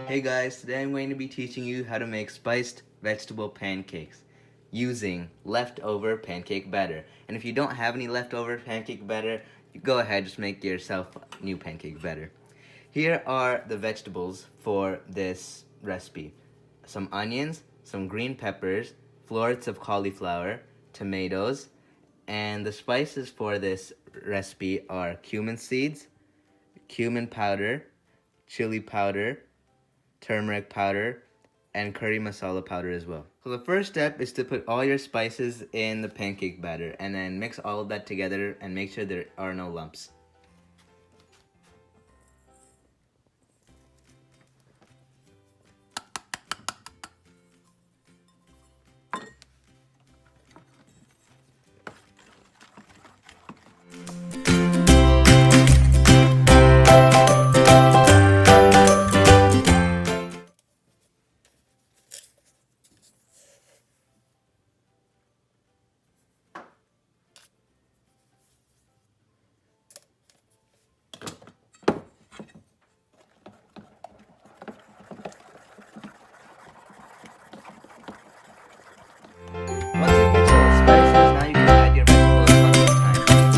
Hey guys, today I'm going to be teaching you how to make spiced vegetable pancakes using leftover pancake batter. And if you don't have any leftover pancake batter, you go ahead, just make yourself new pancake batter. Here are the vegetables for this recipe. Some onions, some green peppers, florets of cauliflower, tomatoes, and the spices for this recipe are cumin seeds, cumin powder, chili powder, turmeric powder, and curry masala powder as well. So the first step is to put all your spices in the pancake batter and then mix all of that together and make sure there are no lumps. Once you've mixed all the spices, now you can add your vegetables one at a time.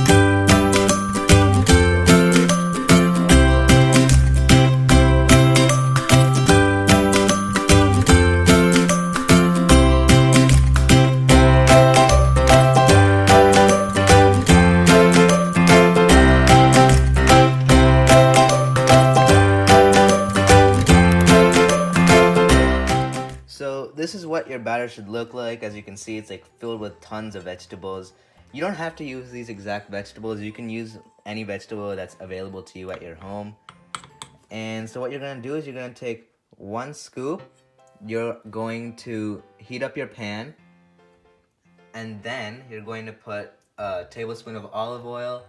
So this is what your batter should look like. As you can see, it's like filled with tons of vegetables. You don't have to use these exact vegetables. You can use any vegetable that's available to you at your home. And so what you're gonna do is you're gonna take one scoop. You're going to heat up your pan, and then you're going to put a tablespoon of olive oil,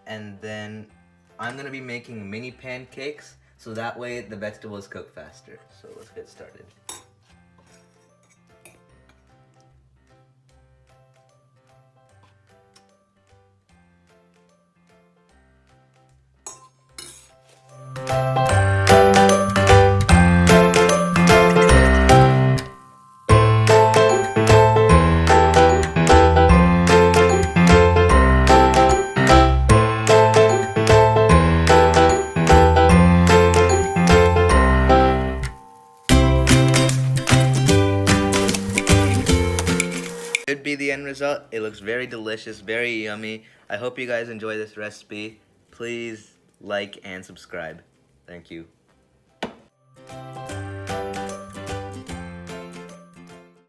and then I'm gonna be making mini pancakes, so that way the vegetables cook faster. So let's get started. Should be the end result. It looks very delicious, very yummy. I hope you guys enjoy this recipe. Please like and subscribe. Thank you.